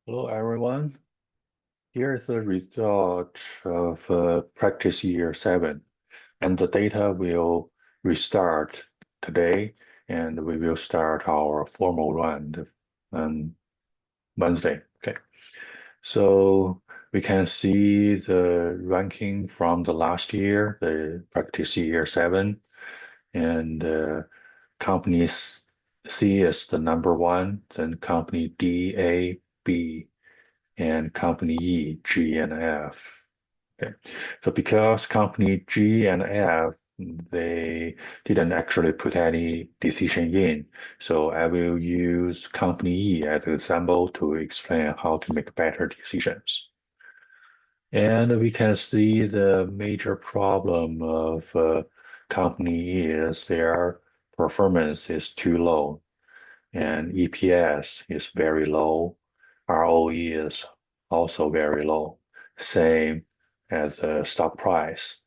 Hello everyone. Here is the result of practice year 7, and the data will restart today, and we will start our formal round on Wednesday. Okay, so we can see the ranking from the last year, the practice year 7, and company C is the number one, then company D, A, B, and company E, G, and F. Okay. So because company G and F, they didn't actually put any decision in, so I will use company E as an example to explain how to make better decisions. And we can see the major problem of company E is their performance is too low, and EPS is very low. ROE is also very low, same as the stock price.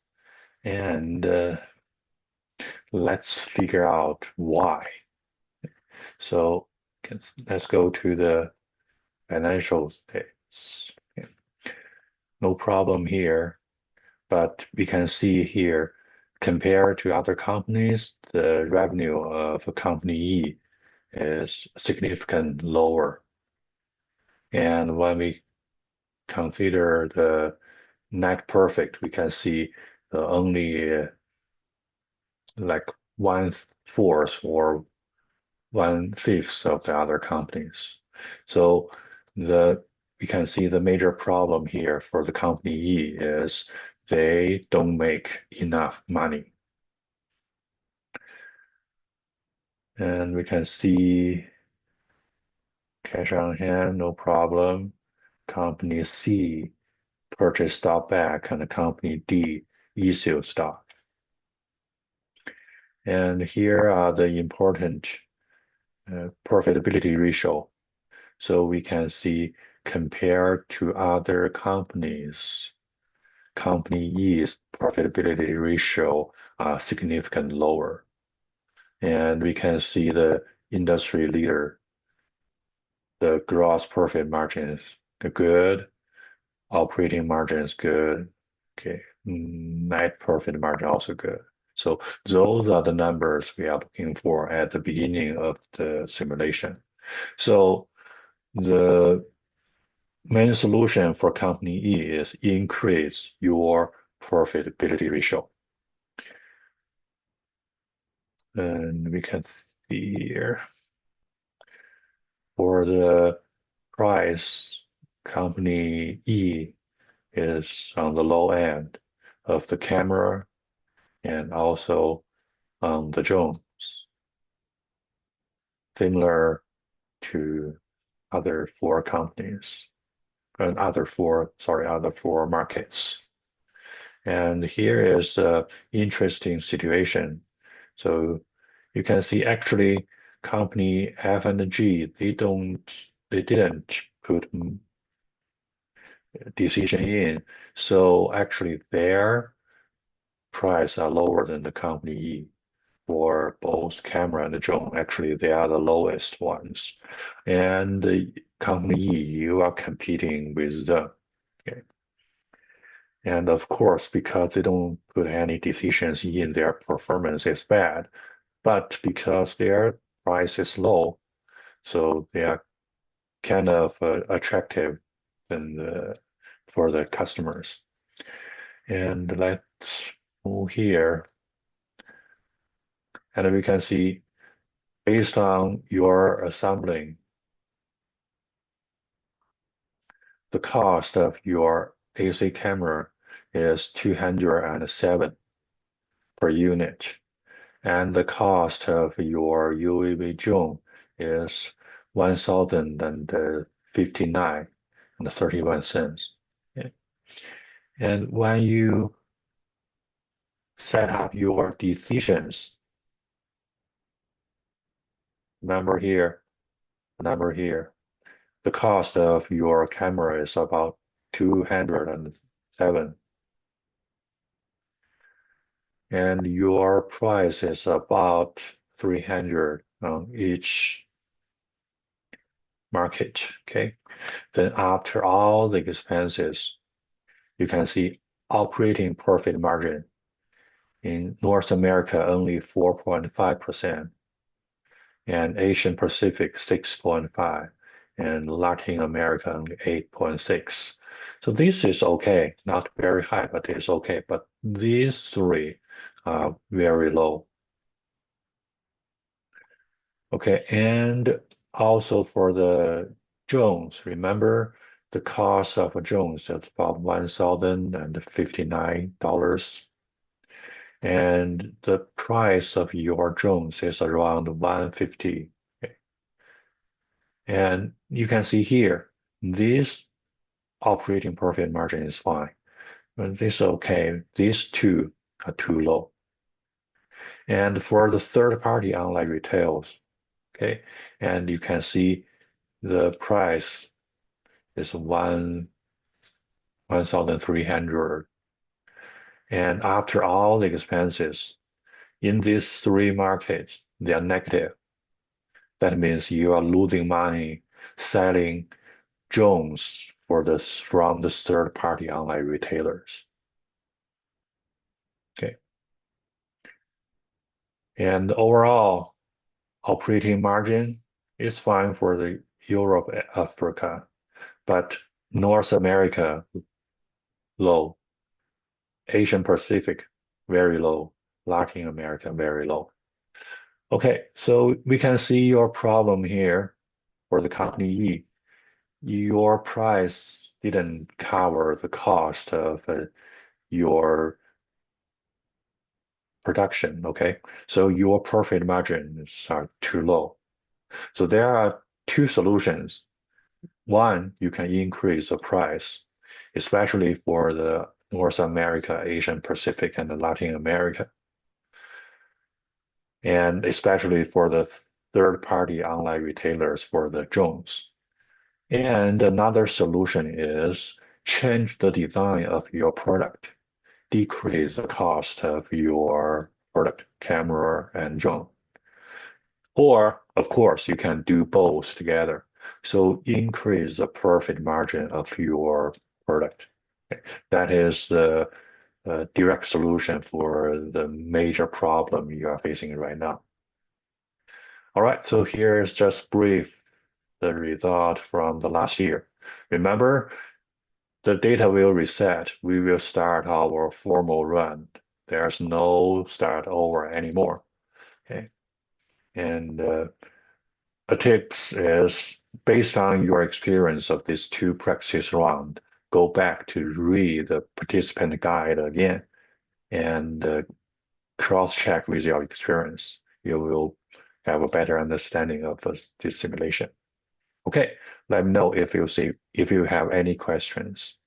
And let's figure out why. So let's go to the financial states. Okay. No problem here, but we can see here, compared to other companies, the revenue of company E is significantly lower. And when we consider the net profit, we can see only like 1/4 or 1/5 of the other companies. So we can see the major problem here for the company E is they don't make enough money. And we can see cash on hand, no problem. Company C purchase stock back, and the company D issue stock. And here are the important profitability ratio. So we can see compared to other companies, company E's profitability ratio are significantly lower. And we can see the industry leader, the gross profit margin is good, operating margin is good, okay, net profit margin also good. So those are the numbers we are looking for at the beginning of the simulation. So the main solution for company E is increase your profitability ratio. And we can see here for the price, company E is on the low end of the camera and also on the Jones, similar to other four companies and other four markets. And here is an interesting situation. So you can see actually company F and G, they didn't put decision in. So actually their price are lower than the company E for both camera and drone. Actually, they are the lowest ones. And the company E, you are competing with them. Okay. And of course, because they don't put any decisions in, their performance is bad. But because their price is low, so they are kind of attractive for the customers. And let's move here. And we can see based on your assembling, the cost of your AC camera is 207 per unit, and the cost of your UAV drone is 1,059 and 31 cents. Okay. And when you set up your decisions, number here, number here, the cost of your camera is about 207, and your price is about 300 on each market, okay? Then after all the expenses, you can see operating profit margin in North America only 4.5%, and Asian Pacific 6.5, and Latin America only 8.6. So this is okay, not very high, but it's okay. But these three are very low. Okay, and also for the drones, remember the cost of a drones is about $1,059, and the price of your drones is around 150. Okay. And you can see here, this operating profit margin is fine, but this is okay. These two are too low. And for the third party online retails, okay, and you can see the price is 1,300. And after all the expenses in these three markets, they are negative. That means you are losing money selling drones for this from the third party online retailers. Okay. And overall operating margin is fine for the Europe, Africa, but North America low, Asian Pacific very low, Latin America very low. Okay, so we can see your problem here for the company E. Your price didn't cover the cost of your production, okay? So your profit margins are too low. So there are two solutions. One, you can increase the price, especially for the North America, Asian Pacific, and the Latin America, and especially for the third-party online retailers for the drones. And another solution is change the design of your product, decrease the cost of your product, camera and drone. Or, of course, you can do both together. So increase the profit margin of your product. That is the direct solution for the major problem you are facing right now. All right, so here is just brief the result from the last year. Remember, the data will reset. We will start our formal run. There's no start over anymore. Okay, and a tips is based on your experience of these two practice round, go back to read the participant guide again and cross-check with your experience. You will have a better understanding of this simulation. Okay, let me know if you have any questions.